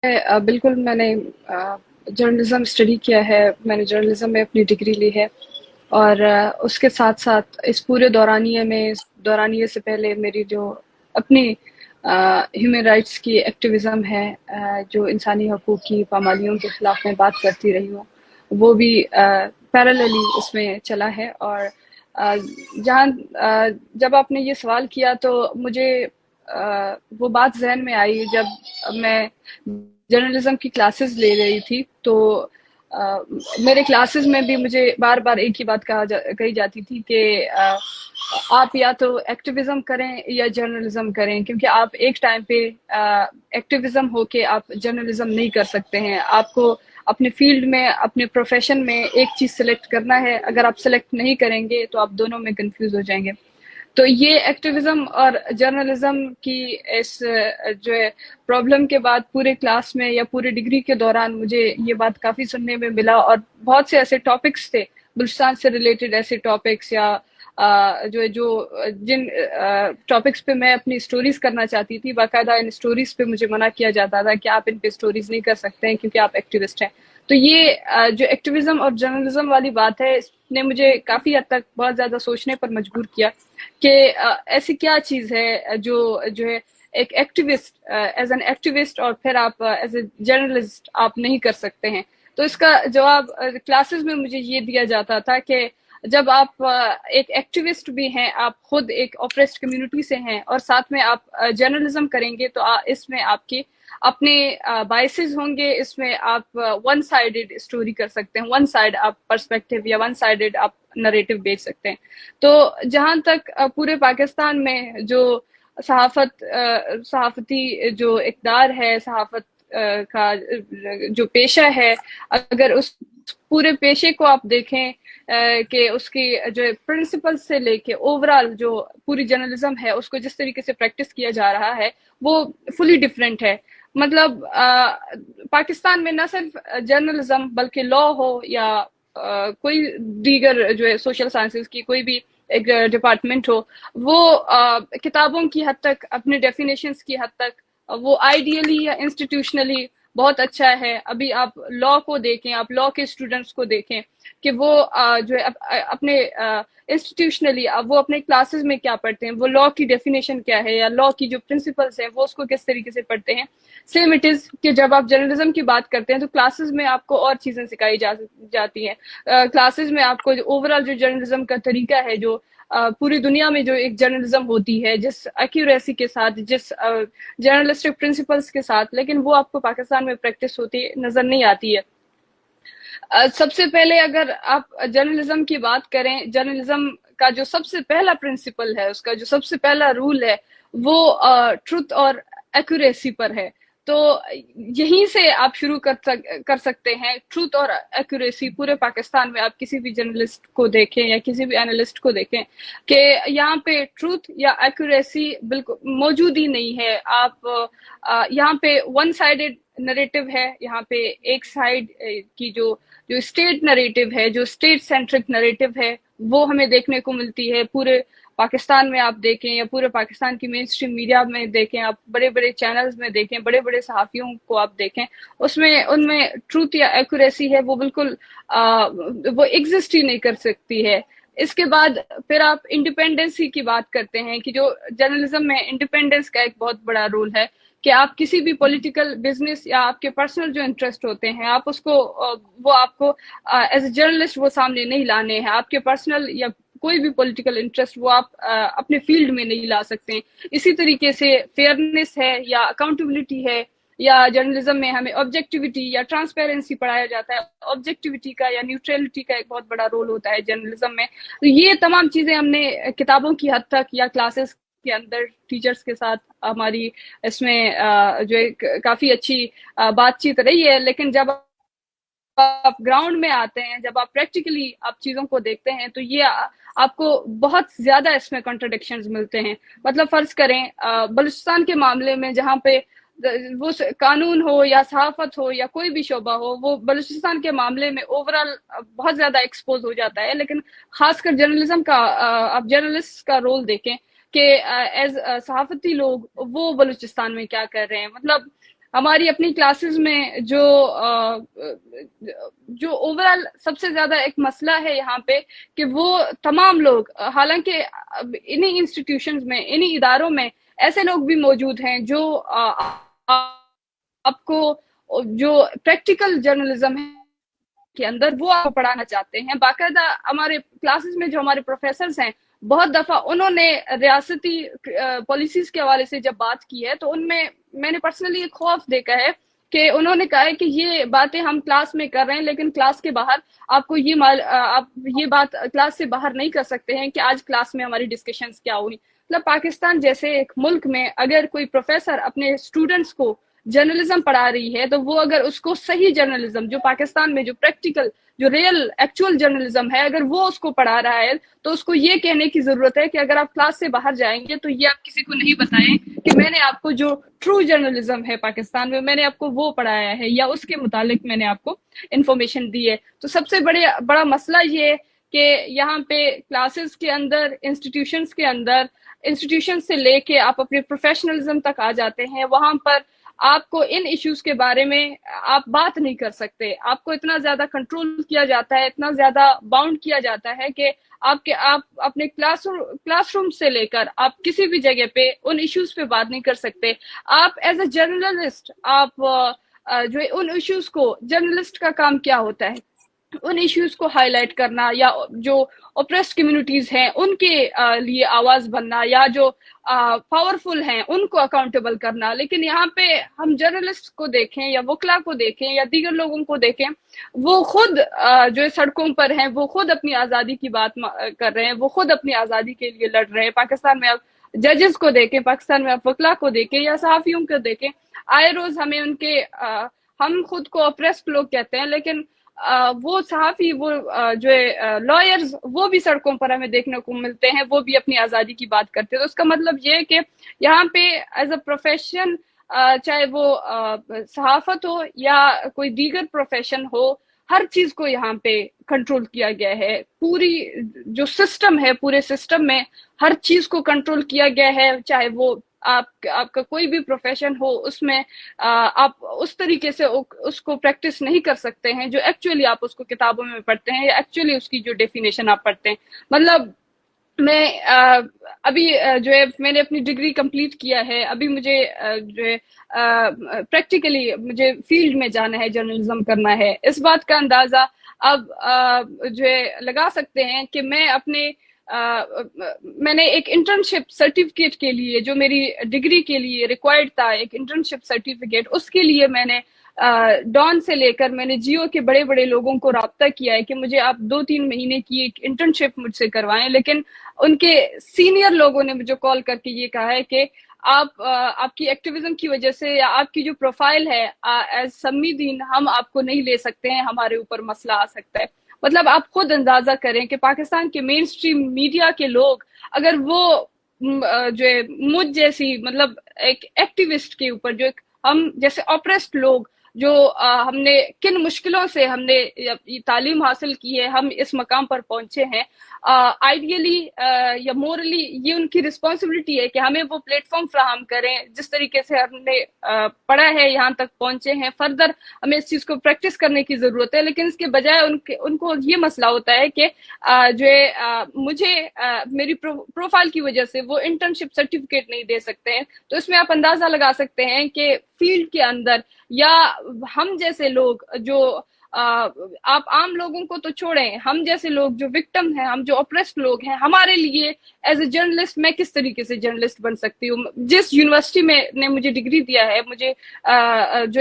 بالکل میں نے جرنلزم اسٹڈی کیا ہے، میں نے جرنلزم میں اپنی ڈگری لی ہے، اور اس کے ساتھ ساتھ اس پورے دورانیے سے پہلے میری جو اپنی ہیومن رائٹس کی ایکٹیویزم ہے، جو انسانی حقوق کی پامالیوں کے خلاف میں بات کرتی رہی ہوں، وہ بھی پیراللی اس میں چلا ہے۔ اور آ، جہاں آ، جب آپ نے یہ سوال کیا تو مجھے وہ بات ذہن میں آئی جب میں جرنلزم کی کلاسز لے رہی تھی، تو میرے کلاسز میں بھی مجھے بار بار ایک ہی بات کہی جاتی تھی کہ آپ یا تو ایکٹیویزم کریں یا جرنلزم کریں، کیونکہ آپ ایک ٹائم پہ ایکٹیویزم ہو کے آپ جرنلزم نہیں کر سکتے ہیں۔ آپ کو اپنے فیلڈ میں، اپنے پروفیشن میں ایک چیز سلیکٹ کرنا ہے، اگر آپ سلیکٹ نہیں کریں گے تو آپ دونوں میں کنفیوز ہو جائیں گے۔ تو یہ ایکٹیویزم اور جرنلزم کی اس جو ہے پرابلم کے بعد پورے کلاس میں یا پورے ڈگری کے دوران مجھے یہ بات کافی سننے میں ملا، اور بہت سے ایسے ٹاپکس تھے بلوچستان سے ریلیٹڈ، ایسے ٹاپکس یا جو جن ٹاپکس پہ میں اپنی سٹوریز کرنا چاہتی تھی، باقاعدہ ان سٹوریز پہ مجھے منع کیا جاتا تھا کہ آپ ان پہ سٹوریز نہیں کر سکتے ہیں کیونکہ آپ ایکٹیوسٹ ہیں۔ تو یہ جو ایکٹیویزم اور جرنلزم والی بات ہے، اس نے مجھے کافی حد تک بہت زیادہ سوچنے پر مجبور کیا کہ ایسی کیا چیز ہے جو ہے ایک ایکٹیوسٹ، ایز این ایکٹیوسٹ، اور پھر آپ ایز اے جرنلسٹ آپ نہیں کر سکتے ہیں۔ تو اس کا جواب کلاسز میں مجھے یہ دیا جاتا تھا کہ جب آپ ایک ایکٹیوسٹ بھی ہیں، آپ خود ایک اوپریسڈ کمیونٹی سے ہیں، اور ساتھ میں آپ جرنلزم کریں گے، تو اس میں آپ کی اپنے بائسز ہوں گے، اس میں آپ ون سائیڈڈ اسٹوری کر سکتے ہیں، ون سائیڈ آپ پرسپیکٹیو یا ون سائیڈڈ آپ نریٹو بیچ سکتے ہیں۔ تو جہاں تک پورے پاکستان میں جو صحافتی جو اقدار ہے، صحافت کا جو پیشہ ہے، اگر اس پورے پیشے کو آپ دیکھیں کہ اس کی جو پرنسپل سے لے کے اوورال جو پوری جرنلزم ہے اس کو جس طریقے سے پریکٹس کیا جا رہا ہے، وہ فلی ڈفرینٹ ہے۔ مطلب پاکستان میں نہ صرف جرنلزم بلکہ لا ہو یا کوئی دیگر جو ہے سوشل سائنسز کی کوئی بھی ایک ڈپارٹمنٹ ہو، وہ کتابوں کی حد تک، اپنے ڈیفینیشنز کی حد تک وہ آئیڈیلی یا انسٹیٹیوشنلی بہت اچھا ہے۔ ابھی آپ لا کو دیکھیں، آپ لا کے اسٹوڈنٹس کو دیکھیں کہ وہ جو ہے اپنے انسٹیٹیوشنلی وہ اپنے کلاسز میں کیا پڑھتے ہیں، وہ لا کی ڈیفینیشن کیا ہے یا لا کی جو پرنسپلس ہیں وہ اس کو کس طریقے سے پڑھتے ہیں۔ سیم اٹ از کہ جب آپ جرنلزم کی بات کرتے ہیں تو کلاسز میں آپ کو اور چیزیں سکھائی جاتی ہیں۔ کلاسز میں آپ کو اوورال جو جرنلزم کا طریقہ ہے، جو پوری دنیا میں جو ایک جرنلزم ہوتی ہے جس ایکیوریسی کے ساتھ، جس جرنلسٹک پرنسپلس کے ساتھ، لیکن وہ آپ کو پاکستان میں پریکٹس ہوتی نظر نہیں آتی ہے۔ سب سے پہلے اگر آپ جرنلزم کی بات کریں، جرنلزم کا جو سب سے پہلا پرنسپل ہے، اس کا جو سب سے پہلا رول ہے، وہ ٹروتھ اور ایکوریسی پر ہے۔ تو یہیں سے آپ شروع کر سکتے ہیں۔ ٹروتھ اور ایکوریسی پورے پاکستان میں آپ کسی بھی جرنلسٹ کو دیکھیں یا کسی بھی اینالسٹ کو دیکھیں کہ یہاں پہ ٹروتھ یا ایکوریسی بالکل موجود ہی نہیں ہے۔ آپ یہاں پہ ون سائیڈڈ نریٹو ہے، یہاں پہ ایک سائیڈ کی جو اسٹیٹ نریٹو ہے، جو اسٹیٹ سینٹرک نریٹو ہے، وہ ہمیں دیکھنے کو ملتی ہے۔ پورے پاکستان میں آپ دیکھیں یا پورے پاکستان کی مین اسٹریم میڈیا میں دیکھیں، آپ بڑے بڑے چینلز میں دیکھیں، بڑے بڑے صحافیوں کو آپ دیکھیں، ان میں ٹروتھ یا ایکوریسی ہے وہ بالکل وہ ایگزسٹ ہی نہیں کر سکتی ہے۔ اس کے بعد پھر آپ انڈیپینڈنسی کی بات کرتے ہیں کہ جو جرنلزم میں انڈیپینڈنس کا ایک بہت بڑا رول ہے کہ آپ کسی بھی پولیٹیکل بزنس یا آپ کے پرسنل جو انٹرسٹ ہوتے ہیں، آپ اس کو وہ آپ کو ایز اے جرنلسٹ وہ سامنے نہیں لانے ہیں۔ آپ کے پرسنل یا کوئی بھی پولیٹیکل انٹرسٹ وہ آپ اپنے فیلڈ میں نہیں لا سکتے ہیں۔ اسی طریقے سے فیئرنیس ہے یا اکاؤنٹیبلٹی ہے، یا جرنلزم میں ہمیں آبجیکٹیوٹی یا ٹرانسپیرنسی پڑھایا جاتا ہے۔ آبجیکٹیوٹی کا یا نیوٹرلٹی کا ایک بہت بڑا رول ہوتا ہے جرنلزم میں۔ تو یہ تمام چیزیں ہم نے کتابوں کی حد تک یا کلاسز کے اندر ٹیچرز کے ساتھ ہماری اس میں جو کافی اچھی بات چیت رہی ہے، لیکن جب آپ گراؤنڈ میں آتے ہیں، جب آپ پریکٹیکلی آپ چیزوں کو دیکھتے ہیں، تو یہ آپ کو بہت زیادہ اس میں کنٹرڈکشنز ملتے ہیں۔ مطلب فرض کریں بلوچستان کے معاملے میں، جہاں پہ وہ قانون ہو یا صحافت ہو یا کوئی بھی شعبہ ہو، وہ بلوچستان کے معاملے میں اوورال بہت زیادہ ایکسپوز ہو جاتا ہے، لیکن خاص کر جرنلزم کا آپ جرنلسٹ کا رول دیکھیں کہ ایز صحافتی لوگ وہ بلوچستان میں کیا کر رہے ہیں۔ مطلب ہماری اپنی کلاسز میں جو اوور آل سب سے زیادہ ایک مسئلہ ہے یہاں پہ کہ وہ تمام لوگ، حالانکہ انہی انسٹیٹیوشنز میں، انہی اداروں میں ایسے لوگ بھی موجود ہیں جو آپ کو جو پریکٹیکل جرنلزم ہے کے اندر وہ آپ کو پڑھانا چاہتے ہیں. باقاعدہ ہمارے کلاسز میں جو ہمارے پروفیسرز ہیں، بہت دفعہ انہوں نے ریاستی پالیسیز کے حوالے سے جب بات کی ہے تو ان میں نے پرسنلی ایک خوف دیکھا ہے کہ انہوں نے کہا ہے کہ یہ باتیں ہم کلاس میں کر رہے ہیں لیکن کلاس کے باہر آپ کو آپ یہ بات کلاس سے باہر نہیں کر سکتے ہیں کہ آج کلاس میں ہماری ڈسکشنز کیا ہوئی. مطلب پاکستان جیسے ایک ملک میں اگر کوئی پروفیسر اپنے اسٹوڈنٹس کو جرنلزم پڑھا رہی ہے تو وہ اگر اس کو صحیح جرنلزم جو پاکستان میں جو پریکٹیکل جو ریئل ایکچوئل جرنلزم ہے اگر وہ اس کو پڑھا رہا ہے تو اس کو یہ کہنے کی ضرورت ہے کہ اگر آپ کلاس سے باہر جائیں گے تو یہ آپ کسی کو نہیں بتائیں کہ میں نے آپ کو جو ٹرو جرنلزم ہے پاکستان میں نے آپ کو وہ پڑھایا ہے یا اس کے متعلق میں نے آپ کو انفارمیشن دی ہے. تو سب سے بڑا مسئلہ یہ کہ یہاں پہ کلاسز کے اندر، انسٹیٹیوشنز کے اندر، انسٹیٹیوشن سے لے کے آپ اپنے پروفیشنلزم تک آ جاتے ہیں، وہاں پر آپ کو ان ایشوز کے بارے میں آپ بات نہیں کر سکتے. آپ کو اتنا زیادہ کنٹرول کیا جاتا ہے، اتنا زیادہ باؤنڈ کیا جاتا ہے کہ آپ اپنے کلاس روم سے لے کر آپ کسی بھی جگہ پہ ان ایشوز پہ بات نہیں کر سکتے. آپ ایز اے جرنلسٹ آپ جو ان ایشوز کو، جرنلسٹ کا کام کیا ہوتا ہے ان ایشوز کو ہائی لائٹ کرنا یا جو اوپریسڈ کمیونٹیز ہیں ان کے لیے آواز بننا یا جو پاورفل ہیں ان کو اکاؤنٹیبل کرنا. لیکن یہاں پہ ہم جرنلسٹ کو دیکھیں یا وکلا کو دیکھیں یا دیگر لوگوں کو دیکھیں، وہ خود جو سڑکوں پر ہیں، وہ خود اپنی آزادی کی بات کر رہے ہیں، وہ خود اپنی آزادی کے لیے لڑ رہے ہیں. پاکستان میں آپ ججز کو دیکھیں، پاکستان میں آپ وکلا کو دیکھیں یا صحافیوں کو دیکھیں، آئے روز ہمیں ان کے ہم خود کو اپریسڈ لوگ کہتے ہیں لیکن وہ صحافی، وہ جو لائرز، وہ بھی سڑکوں پر ہمیں دیکھنے کو ملتے ہیں، وہ بھی اپنی آزادی کی بات کرتے ہیں. تو اس کا مطلب یہ ہے کہ یہاں پہ ایز اے پروفیشن، چاہے وہ صحافت ہو یا کوئی دیگر پروفیشن ہو، ہر چیز کو یہاں پہ کنٹرول کیا گیا ہے. پوری جو سسٹم ہے، پورے سسٹم میں ہر چیز کو کنٹرول کیا گیا ہے. چاہے وہ آپ کا کوئی بھی پروفیشن ہو، اس میں آپ اس طریقے سے اس کو پریکٹس نہیں کر سکتے ہیں جو ایکچولی آپ اس کو کتابوں میں پڑھتے ہیں یا ایکچولی اس کی جو ڈیفینیشن آپ پڑھتے ہیں. مطلب میں ابھی جو ہے میں نے اپنی ڈگری کمپلیٹ کیا ہے، ابھی مجھے جو ہے پریکٹیکلی مجھے فیلڈ میں جانا ہے، جرنلزم کرنا ہے. اس بات کا اندازہ اب جو ہے لگا سکتے ہیں کہ میں نے ایک انٹرنشپ سرٹیفکیٹ کے لیے جو میری ڈگری کے لیے ریکوائرڈ تھا، ایک انٹرنشپ سرٹیفکیٹ، اس کے لیے میں نے ڈان سے لے کر میں نے جیو کے بڑے بڑے لوگوں کو رابطہ کیا ہے کہ مجھے آپ 2-3 مہینے کی ایک انٹرنشپ مجھ سے کروائیں. لیکن ان کے سینئر لوگوں نے مجھے کال کر کے یہ کہا ہے کہ آپ کی ایکٹیویزم کی وجہ سے یا آپ کی جو پروفائل ہے ایز سمی دین، ہم آپ کو نہیں لے سکتے ہیں، ہمارے اوپر مسئلہ آ سکتا ہے. مطلب آپ خود اندازہ کریں کہ پاکستان کے مین سٹریم میڈیا کے لوگ اگر وہ جو ہے مجھ جیسی مطلب ایک ایکٹیوسٹ کے اوپر، جو ہم جیسے اپریسڈ لوگ، جو ہم نے کن مشکلوں سے ہم نے تعلیم حاصل کی ہے، ہم اس مقام پر پہنچے ہیں، آئیڈیلی یا مورلی یہ ان کی رسپانسبلٹی ہے کہ ہمیں وہ پلیٹ فارم فراہم کریں جس طریقے سے ہم نے پڑھا ہے، یہاں تک پہنچے ہیں. فردر ہمیں اس چیز کو پریکٹس کرنے کی ضرورت ہے. لیکن اس کے بجائے ان کو یہ مسئلہ ہوتا ہے کہ جو ہے مجھے میری پروفائل کی وجہ سے وہ انٹرنشپ سرٹیفکیٹ نہیں دے سکتے ہیں. تو اس میں آپ اندازہ لگا سکتے ہیں کہ فیلڈ کے اندر یا ہم جیسے لوگ جو آپ عام لوگوں کو تو چھوڑیں، ہم جیسے لوگ جو وکٹم ہیں، ہم جو اپریسڈ لوگ ہیں، ہمارے لیے ایز اے جرنلسٹ میں کس طریقے سے جرنلسٹ بن سکتی ہوں. جس یونیورسٹی میں نے مجھے ڈگری دیا ہے، مجھے جو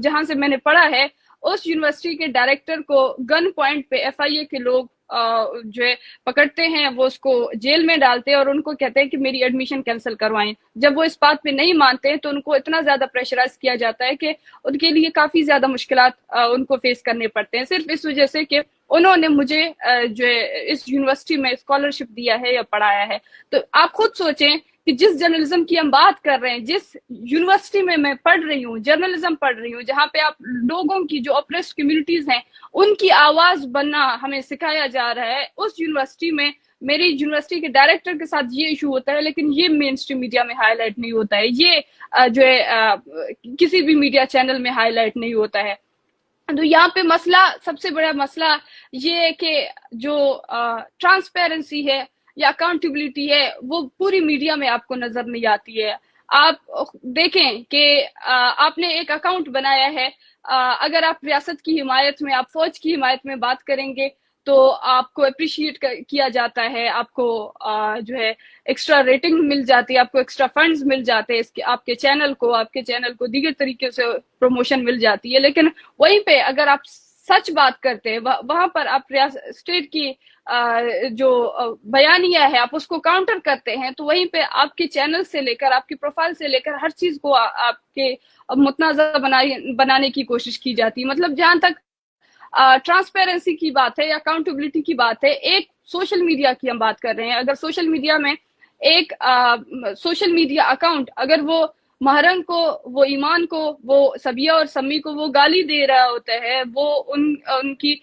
جہاں سے میں نے پڑھا ہے، اس یونیورسٹی کے ڈائریکٹر کو گن پوائنٹ پہ FIA کے لوگ جو ہے پکڑتے ہیں، وہ اس کو جیل میں ڈالتے ہیں اور ان کو کہتے ہیں کہ میری ایڈمیشن کینسل کروائیں. جب وہ اس بات پہ نہیں مانتے ہیں تو ان کو اتنا زیادہ پریشرائز کیا جاتا ہے کہ ان کے لیے کافی زیادہ مشکلات ان کو فیس کرنے پڑتے ہیں، صرف اس وجہ سے کہ انہوں نے مجھے جو ہے اس یونیورسٹی میں اسکالرشپ دیا ہے یا پڑھایا ہے. تو آپ خود سوچیں کہ جس جرنلزم کی ہم بات کر رہے ہیں، جس یونیورسٹی میں پڑھ رہی ہوں، جرنلزم پڑھ رہی ہوں، جہاں پہ آپ لوگوں کی جو اپریسڈ کمیونٹیز ہیں ان کی آواز بننا ہمیں سکھایا جا رہا ہے، اس یونیورسٹی میں میری یونیورسٹی کے ڈائریکٹر کے ساتھ یہ ایشو ہوتا ہے لیکن یہ مین اسٹریم میڈیا میں ہائی لائٹ نہیں ہوتا ہے, یہ جو ہے کسی بھی میڈیا چینل میں ہائی لائٹ نہیں ہوتا ہے. تو یہاں پہ مسئلہ, سب سے بڑا مسئلہ یہ ہے کہ جو ٹرانسپیرنسی ہے یا اکاؤنٹیبلٹی ہے وہ پوری میڈیا میں آپ کو نظر نہیں آتی ہے. آپ دیکھیں کہ آپ نے ایک اکاؤنٹ بنایا ہے, اگر آپ ریاست کی حمایت میں, آپ فوج کی حمایت میں بات کریں گے تو آپ کو اپریشیٹ کیا جاتا ہے, آپ کو جو ہے ایکسٹرا ریٹنگ مل جاتی ہے, آپ کو ایکسٹرا فنڈز مل جاتے ہیں, اس کے آپ کے چینل کو دیگر طریقے سے پروموشن مل جاتی ہے. لیکن وہیں پہ اگر آپ سچ بات کرتے ہیں, وہاں پر آپ اسٹیٹ کی جو بیانیہ ہے آپ اس کو کاؤنٹر کرتے ہیں, تو وہیں پہ آپ کے چینل سے لے کر, آپ کی پروفائل سے لے کر ہر چیز کو آپ کے متنازع بنانے کی کوشش کی جاتی ہے. مطلب جہاں تک ٹرانسپیرنسی کی بات ہے یا اکاؤنٹیبلٹی کی بات ہے, ایک سوشل میڈیا کی ہم بات کر رہے ہیں. اگر سوشل میڈیا میں ایک سوشل میڈیا اکاؤنٹ اگر وہ محرم کو, وہ ایمان کو, وہ سبیہ اور سمی کو وہ گالی دے رہا ہوتا ہے, وہ ان کی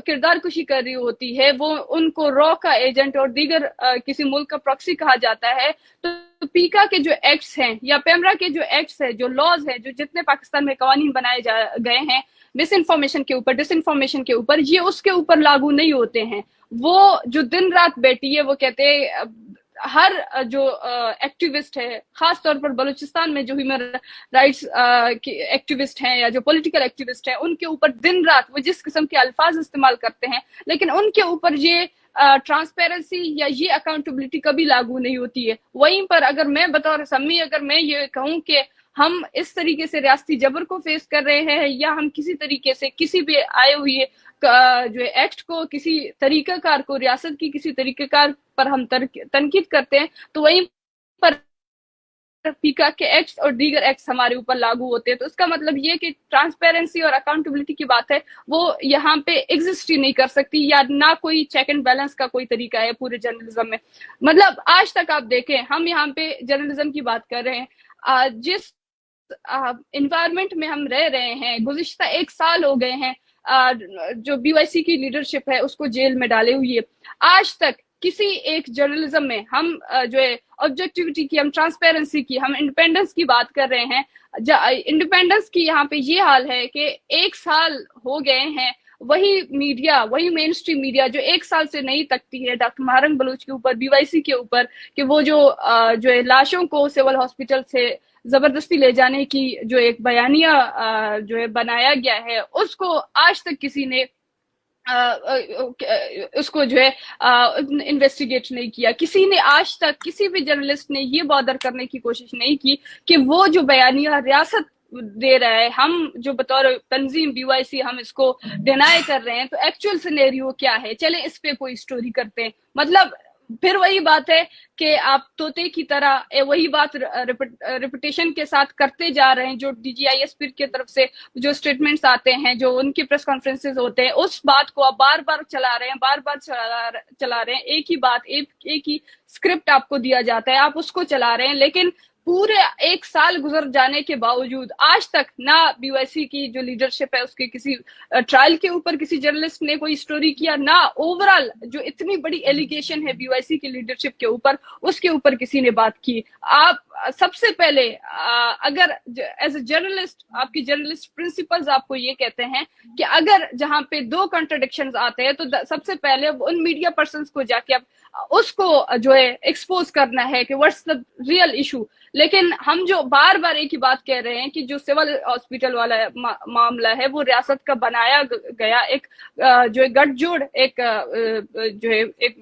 کردار کشی کر رہی ہوتی ہے, وہ ان کو را کا ایجنٹ اور دیگر کسی ملک کا پراکسی کہا جاتا ہے, تو پیکا کے جو ایکٹس ہیں یا پیمرا کے جو ایکٹس ہیں, جو لاز ہیں, جو جتنے پاکستان میں قوانین بنائے گئے ہیں مس انفارمیشن کے اوپر, ڈس انفارمیشن کے اوپر, یہ اس کے اوپر لاگو نہیں ہوتے ہیں. وہ جو دن رات بیٹھی ہے, وہ کہتے ہیں ہر جو ایکٹیوسٹ ہے, خاص طور پر بلوچستان میں جو ہیومن رائٹس ایکٹیوسٹ ہیں یا جو پولیٹیکل ایکٹیوسٹ ہیں, ان کے اوپر دن رات وہ جس قسم کے الفاظ استعمال کرتے ہیں, لیکن ان کے اوپر یہ ٹرانسپیرنسی یا یہ اکاؤنٹیبلٹی کبھی لاگو نہیں ہوتی ہے. وہیں پر اگر میں بطور سمی اگر میں یہ کہوں کہ ہم اس طریقے سے ریاستی جبر کو فیس کر رہے ہیں, یا ہم کسی طریقے سے کسی بھی آئے ہوئے جو ایکٹ کو, کسی طریقہ کار کو, ریاست کی کسی طریقہ کار پر ہم تنقید کرتے ہیں, تو وہیں پر پیکا کے ایکٹس اور دیگر ایکٹس ہمارے اوپر لاگو ہوتے ہیں. تو اس کا مطلب یہ کہ ٹرانسپیرنسی اور اکاؤنٹیبلٹی کی بات ہے وہ یہاں پہ ایگزسٹ ہی نہیں کر سکتی, یا نہ کوئی چیک اینڈ بیلنس کا کوئی طریقہ ہے پورے جرنلزم میں. مطلب آج تک آپ دیکھیں, ہم یہاں پہ جرنلزم کی بات کر رہے ہیں, جس انوائرمنٹ میں ہم رہ رہے ہیں, گزشتہ 1 سال ہو گئے ہیں جو بی وائی سی کی لیڈرشپ ہے اس کو جیل میں ڈالے ہوئی ہے. آج تک کسی ایک جرنلزم میں ہم جو ہے آبجیکٹیوٹی کی, ہم ٹرانسپیرنسی کی, ہم انڈیپینڈنس کی بات کر رہے ہیں. انڈیپینڈنس کی یہاں پہ یہ حال ہے کہ 1 سال ہو گئے ہیں, وہی میڈیا, وہی مین اسٹریم میڈیا جو 1 سال سے نہیں تکتی ہے ڈاکٹر محرم بلوچ کے اوپر, بی وائی سی کے اوپر, کہ وہ جو ہے لاشوں کو سول ہاسپٹل سے زبردستی لے جانے کی جو ایک بیانیہ جو ہے بنایا گیا ہے, اس کو آج تک کسی نے اس کو جو ہے انویسٹیگیٹ نہیں کیا. کسی نے آج تک, کسی بھی جرنلسٹ نے یہ بادر کرنے کی کوشش نہیں کی کہ وہ جو بیانیہ ریاست دے رہا ہے, ہم جو بطور تنظیم بی وائی سی ہم اس کو ڈینائی کر رہے ہیں, تو ایکچوئل سینیریو کیا ہے, چلیں اس پہ کوئی سٹوری کرتے ہیں. مطلب پھر وہی بات ہے کہ آپ طوطے کی طرح وہی بات ریپیٹیشن کے ساتھ کرتے جا رہے ہیں. جو D G I S P کی طرف سے جو سٹیٹمنٹس آتے ہیں, جو ان کی پریس کانفرنسز ہوتے ہیں, اس بات کو آپ بار بار چلا رہے ہیں, بار بار چلا رہے ہیں. ایک ہی بات, ایک ہی اسکرپٹ آپ کو دیا جاتا ہے, آپ اس کو چلا رہے ہیں. لیکن پورے 1 سال گزر جانے کے باوجود آج تک نہ بی وائی سی کی جو لیڈرشپ ہے اس کے کسی ٹرائل کے اوپر کسی جرنلسٹ نے کوئی سٹوری کیا, نہ اوورال جو اتنی بڑی ایلیگیشن ہے بی وائی سی کی لیڈرشپ کے اوپر, اس کے اوپر کسی نے بات کی. آپ سب سے پہلے اگر ایز اے جرنلسٹ, آپ کی جرنلسٹ پرنسپلز آپ کو یہ کہتے ہیں کہ اگر جہاں پہ 2 کنٹرڈکشنز آتے ہیں تو سب سے پہلے ان میڈیا پرسنز کو جا کے اس کو جو ہے ایکسپوز کرنا ہے کہ واٹس دا ریئل ایشو. لیکن ہم جو بار بار ایک ہی بات کہہ رہے ہیں کہ جو سول ہاسپٹل والا معاملہ ہے وہ ریاست کا بنایا گیا ایک جو ہے گٹھ جوڑ, ایک جو ہے ایک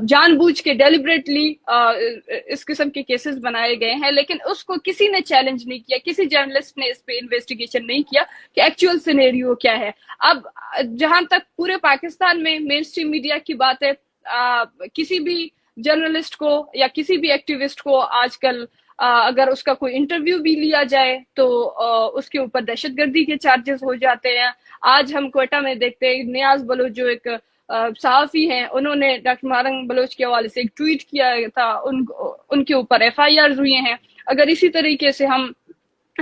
جان بوجھ کے ڈیلیبریٹلی اس قسم کے کیسز بنائے گئے ہیں. لیکن اس کو کسی نے چیلنج نہیں کیا, کسی جرنلسٹ نے اس پہ انویسٹیگیشن نہیں کیا کہ ایکچوئل سینیریو کیا ہے. اب جہاں تک پورے پاکستان میں مین اسٹریم میڈیا کی بات ہے, کسی بھی جرنلسٹ کو یا کسی بھی ایکٹیوسٹ کو آج کل اگر اس کا کوئی انٹرویو بھی لیا جائے تو اس کے اوپر دہشت گردی کے چارجز ہو جاتے ہیں. آج ہم کوئٹہ میں دیکھتے ہیں نیاز بلوچ جو ایک صحافی ہیں, انہوں نے ڈاکٹر محرم بلوچ کے حوالے سے ایک ٹویٹ کیا تھا, ان کے اوپر ایف آئی آرز ہوئے ہیں. اگر اسی طریقے سے ہم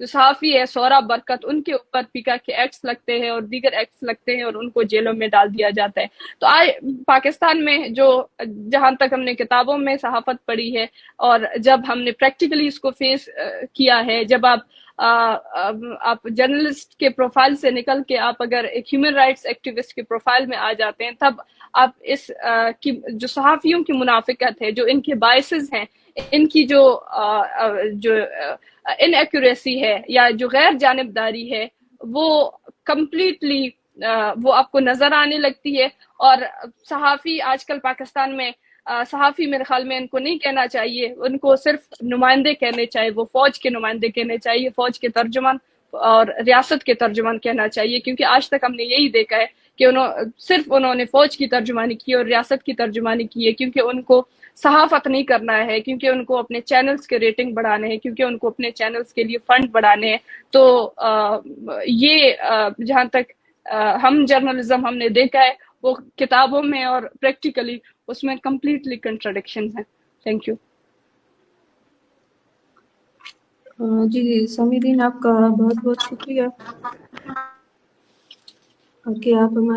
جو صحافی ہے سورا برکت، ان کے اوپر پیکا کے ایکٹس لگتے ہیں اور دیگر ایکٹس لگتے ہیں اور ان کو جیلوں میں ڈال دیا جاتا ہے. تو آج پاکستان میں جو جہاں تک ہم نے کتابوں میں صحافت پڑھی ہے اور جب ہم نے پریکٹیکلی اس کو فیس کیا ہے، جب آپ جرنلسٹ کے پروفائل سے نکل کے آپ اگر ایک ہیومن رائٹس ایکٹیوسٹ کے پروفائل میں آ جاتے ہیں، تب آپ اس جو صحافیوں کی منافقت ہے، جو ان کے بائسز ہیں، ان کی جو ان ایکوریسی ہے یا جو غیر جانبداری ہے، وہ کمپلیٹلی وہ آپ کو نظر آنے لگتی ہے. اور صحافی آج کل پاکستان میں صحافی میرے خیال میں ان کو نہیں کہنا چاہیے، ان کو صرف نمائندے کہنے چاہیے، وہ فوج کے نمائندے کہنے چاہیے، فوج کے ترجمان اور ریاست کے ترجمان کہنا چاہیے. کیونکہ آج تک ہم نے یہی دیکھا ہے کہ انہوں نے فوج کی ترجمانی کی اور ریاست کی ترجمانی کی ہے، کیونکہ ان کو صحافت نہیں کرنا ہے، کیونکہ ان کو اپنے چینلز کے ریٹنگ بڑھانے ہیں، کیونکہ ان کو اپنے چینلز کے لیے فنڈ بڑھانے ہیں. تو یہ جہاں تک ہم جرنلزم ہم نے دیکھا ہے وہ کتابوں میں اور پریکٹیکلی اس میں کمپلیٹلی کنٹراڈکشن ہے. Thank you. جی سمیع الدین، آپ کا بہت بہت شکریہ کہ آپ ہمارے